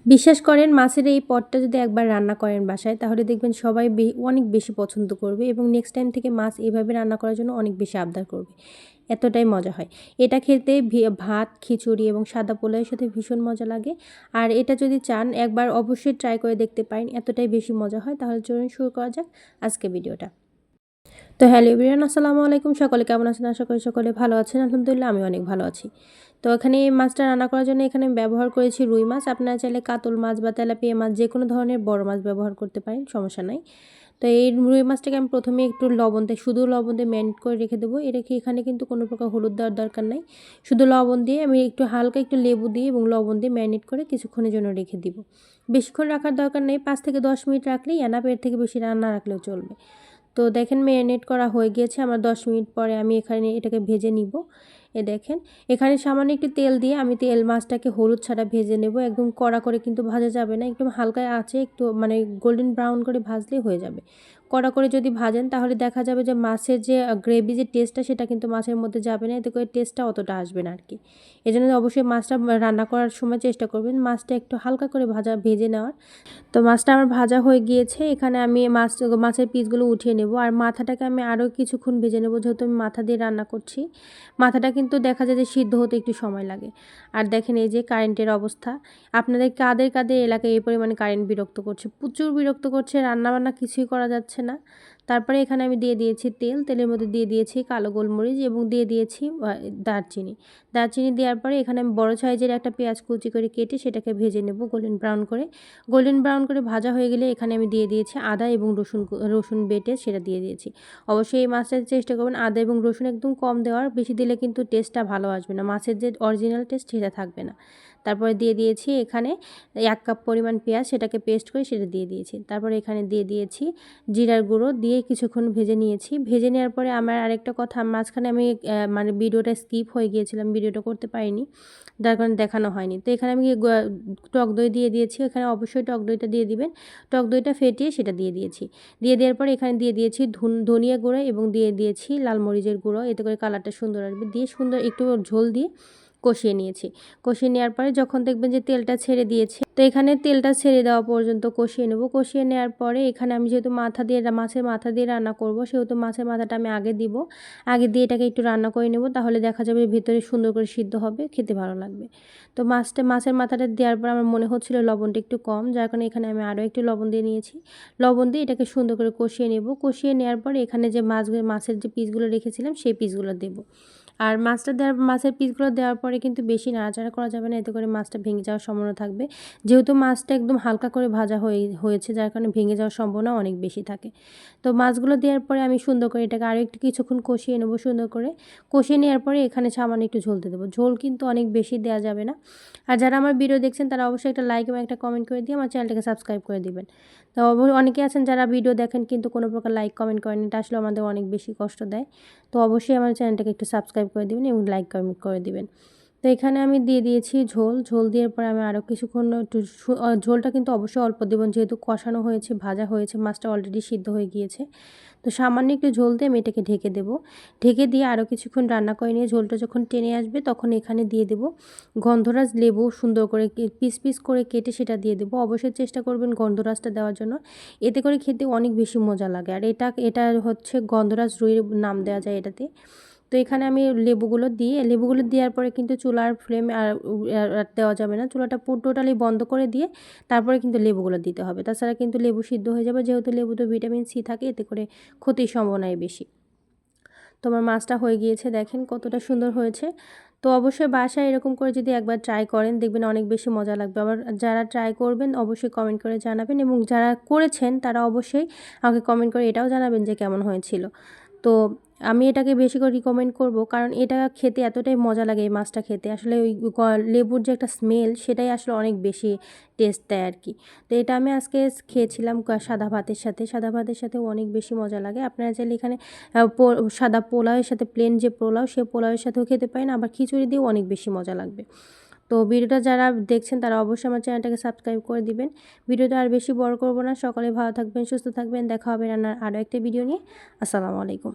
বিশ্বাস করেন মাছের এই পদটা যদি একবার রান্না করেন বাসায় তাহলে দেখবেন সবাই অনেক বেশি পছন্দ করবে এবং নেক্সট টাইম থেকে মাছ এভাবে রান্না করার জন্য অনেক বেশি আবদার করবে। এতটাই মজা হয়। এটা খেতে ভাত, খিচুড়ি এবং সাদা পোলাওয়ের সাথে ভীষণ মজা লাগে। আর এটা যদি চান একবার অবশ্যই ট্রাই করে দেখতে পারেন। এতটাই বেশি মজা হয়। তাহলে চলুন শুরু করা যাক আজকে ভিডিওটা। তো হ্যালো এভরিওয়ান, আসসালামু আলাইকুম। সকলে কেমন আছেন? আশা করি সকলে ভালো আছেন। আলহামদুলিল্লাহ আমি অনেক ভালো আছি। তো এখানে এই মাছটা রান্না করার জন্য এখানে আমি ব্যবহার করেছি রুই মাছ। আপনারা চাইলে কাতল মাছ বা তেলাপিয়া মাছ যেকোনো ধরনের বড় মাছ ব্যবহার করতে পারেন, সমস্যা নাই। তো এই রুই মাছটাকে আমি প্রথমে একটু শুধু লবণ দিয়ে ম্যারিনেট করে রেখে দেবো। এখানে কিন্তু কোনো প্রকার হলুদ দেওয়ার দরকার নাই। শুধু লবণ দিয়ে আমি একটু হালকা একটু লেবু দিয়ে এবং লবণ দিয়ে ম্যারিনেট করে কিছুক্ষণের জন্য রেখে দিব। বেশিক্ষণ রাখার দরকার নেই, 5 থেকে 10 মিনিট রাখলেই এনাফ, এর থেকে বেশি রান্না রাখলেও চলবে। তো দেখেন ম্যারিনেট করা হয়ে গিয়েছে আমার। 10 মিনিট পরে আমি এখানে এটাকে ভেজে নিব। দেখেন এখানে সামান্য একটু তেল দিয়ে আমি মাছটাকে হলুদ ছাড়া ভেজে নেব। একদম কড়া করে কিন্তু ভাজা যাবে না, একদম হালকা আছে একটু মানে গোল্ডেন ব্রাউন করে ভাজলেই হয়ে যাবে। কড়া করে যদি ভাজেন তাহলে দেখা যাবে যে মাছের যে গ্রেভি যে টেস্টটা সেটা কিন্তু মাছের মধ্যে যাবে না, এতে করে টেস্টটা অতটা আসবে না আর কি। এই জন্য অবশ্যই মাছটা রান্না করার সময় চেষ্টা করবেন মাছটা একটু হালকা করে ভেজে নেওয়ার। তো মাছটা আমার ভাজা হয়ে গিয়েছে। এখানে আমি মাছের পিসগুলো উঠিয়ে নেব। আর মাথাটাকে আমি আরও কিছুক্ষণ ভেজে নেব, যেহেতু আমি মাথা দিয়ে রান্না করছি। মাথাটা কিন্তু দেখা যায় যে সিদ্ধ হতে একটু সময় লাগে। আর দেখেন এই যে কারেন্টের অবস্থা, আপনাদের কাদের কাদের এলাকায় এই পরিমাণে কারেন্ট বিরক্ত করছে, প্রচুর বিরক্ত করছে, রান্নাবান্না কিছুই করা যাচ্ছে না। তারপরে এখানে আমি দিয়ে দিয়েছি তেলের মধ্যে দিয়ে দিয়েছি কালো গোলমরিচ এবং দিয়ে দিয়েছি দারচিনি দেওয়ার পরে এখানে আমি বড় সাইজের একটা পেঁয়াজ কুচি করে কেটে সেটাকে ভেজে নেব গোল্ডেন ব্রাউন করে ভাজা হয়ে গেলে এখানে আমি দিয়ে দিয়েছি আদা এবং রসুন বেটে সেটা দিয়ে দিয়েছি। অবশ্যই এই মাছটা চেষ্টা করবেন আদা এবং রসুন একদম কম দেওয়ার, বেশি দিলে কিন্তু টেস্টটা ভালো আসবে না, মাছের যে অরিজিনাল টেস্ট সেটা থাকবে না। তারপরে দিয়ে দিয়েছি এখানে 1 কাপ পরিমাণ পেঁয়াজ, সেটাকে পেস্ট করে সেটা দিয়ে দিয়েছি। তারপরে এখানে দিয়ে দিয়েছি জিরার গুঁড়ো দিয়ে কিছুক্ষণ ভেজে নিয়েছি। ভেজে নেওয়ার পরে আমার আরেকটা কথা, মাঝখানে আমি মানে ভিডিওটা স্কিপ হয়ে গিয়েছিলাম, ভিডিওটা করতে পারিনি, যার কারণে দেখানো হয়নি। তো এখানে আমি টক দই দিয়ে দিয়েছি। এখানে অবশ্যই টক দইটা দিয়ে দিবেন। টক দইটা ফেটিয়ে সেটা দিয়ে দিয়েছি। দিয়ে দেওয়ার পরে এখানে দিয়ে দিয়েছি ধনিয়া গুঁড়ো এবং দিয়ে দিয়েছি লাল মরিচের গুঁড়ো, এতে করে কালারটা সুন্দর আসবে। দিয়ে সুন্দর একটু ঝোল দিয়ে কষিয়ে নিয়েছি। কষিয়ে নেওয়ার পরে যখন দেখবেন যে তেলটা ছেড়ে দিয়েছে, তো এখানে তেলটা ছেড়ে দেওয়া পর্যন্ত কষিয়ে নেব। কষিয়ে নেওয়ার পরে এখানে আমি যেহেতু মাছের মাথা দিয়ে রান্না করব, সেহেতু মাছের মাথাটা আমি আগে দিব। আগে দিয়ে এটাকে একটু রান্না করে নেব, তাহলে দেখা যাবে ভেতরে সুন্দর করে সিদ্ধ হবে, খেতে ভালো লাগবে। তো মাছের মাথাটা দেওয়ার পর আমার মনে হচ্ছিল লবণটা একটু কম, যার কারণে এখানে আমি আরও একটু লবণ দিয়ে নিয়েছি। লবণ দিয়ে এটাকে সুন্দর করে কষিয়ে নেব। কষিয়ে নেওয়ার পরে এখানে যে মাছের যে পিসগুলো রেখেছিলাম সেই পিসগুলো দেব। আর মাছের পিসগুলো দেওয়ার পরে কিন্তু বেশি নাড়াচাড়া করা যাবে না, এতে করে মাছটা ভেঙে যাওয়ার সম্ভাবনা থাকবে। যেহেতু মাছটা একদম হালকা করে ভাজা হয়েছে, যার কারণে ভেঙে যাওয়ার সম্ভাবনা অনেক বেশি থাকে। তো মাছগুলো দেওয়ার পরে আমি সুন্দর করে এটাকে আরও একটু কিছুক্ষণ কষিয়ে নেব। সুন্দর করে কষিয়ে নেওয়ার পরে এখানে সামান্য একটু ঝোল দিয়ে দেবো। ঝোল কিন্তু অনেক বেশি দেওয়া যাবে না। আর যারা আমার ভিডিও দেখছেন তারা অবশ্যই একটা লাইক এবং একটা কমেন্ট করে দিয়ে আমার চ্যানেলটাকে সাবস্ক্রাইব করে দিবেন। তো অনেকে আছেন যারা ভিডিও দেখেন কিন্তু কোনো প্রকার লাইক কমেন্ট করেন, এটা আসলে আমাদের অনেক বেশি কষ্ট দেয়। তো অবশ্যই আমার চ্যানেলটাকে একটু সাবস্ক্রাইব করে দিবেন এবং লাইক কমেন্ট করে দিবেন। তো এখানে আমি দিয়ে দিয়েছি ঝোল দেওয়ার পরে আমি আরও কিছুক্ষণ একটু ঝোলটা কিন্তু অবশ্যই অল্প দেবেন, যেহেতু কষানো হয়েছে, ভাজা হয়েছে, মাছটা অলরেডি সিদ্ধ হয়ে গিয়েছে। তো সামান্য একটু ঝোল দিয়ে আমি এটাকে ঢেকে দেবো। ঢেকে দিয়ে আরও কিছুক্ষণ রান্না করে নিয়ে ঝোলটা যখন টেনে আসবে তখন এখানে দিয়ে দেবো গন্ধরাজ লেবু, সুন্দর করে পিস করে কেটে সেটা দিয়ে দেবো। অবশ্যই চেষ্টা করবেন গন্ধরাজটা দেওয়ার জন্য, এতে করে খেতে অনেক বেশি মজা লাগে। আর এটা হচ্ছে গন্ধরাজ রুইয়ের নাম দেওয়া যায় এটাতে। তো এখানে আমি লেবুগুলো দেওয়ার পরে কিন্তু চুলার ফ্লেম আর দেওয়া যাবে না, চুলাটা টোটালি বন্ধ করে দিয়ে তারপরে কিন্তু লেবুগুলো দিতে হবে, তাছাড়া কিন্তু লেবু সিদ্ধ হয়ে যাবে, যেহেতু লেবুতে ভিটামিন সি থাকে, এতে করে ক্ষতির সম্ভাবনাই বেশি। তোমার মাছটা হয়ে গিয়েছে, দেখেন কতটা সুন্দর হয়েছে। তো অবশ্যই বাসায় এরকম করে যদি একবার ট্রাই করেন দেখবেন অনেক বেশি মজা লাগবে। আবার যারা ট্রাই করবেন অবশ্যই কমেন্ট করে জানাবেন এবং যারা করেছেন তারা অবশ্যই আমাকে কমেন্ট করে এটাও জানাবেন যে কেমন হয়েছিল। তো আমি এটাকে বেশি করে রিকমেন্ড করব, কারণ এটা খেতে এতটাই মজা লাগে, এই মাছটা খেতে আসলে ওই লেবুর যে একটা স্মেল সেটাই আসলে অনেক বেশি টেস্ট দেয় আর কি। তো এটা আমি আজকে খেয়েছিলাম সাদা ভাতের সাথেও অনেক বেশি মজা লাগে। আপনারা চাইলে এখানে সাদা পোলাওয়ের সাথে প্লেন যে পোলাও সে পোলাওয়ের সাথেও খেতে পারেন, আবার খিচুড়ি দিয়েও অনেক বেশি মজা লাগবে। তো ভিডিওটা যারা দেখছেন তারা অবশ্যই আমার চ্যানেলটাকে সাবস্ক্রাইব করে দিবেন। ভিডিওটা আর বেশি বড় করব না, সকলে ভালো থাকবেন, সুস্থ থাকবেন, দেখা হবে রান্নার আরও একটা ভিডিও নিয়ে। আসসালামু আলাইকুম।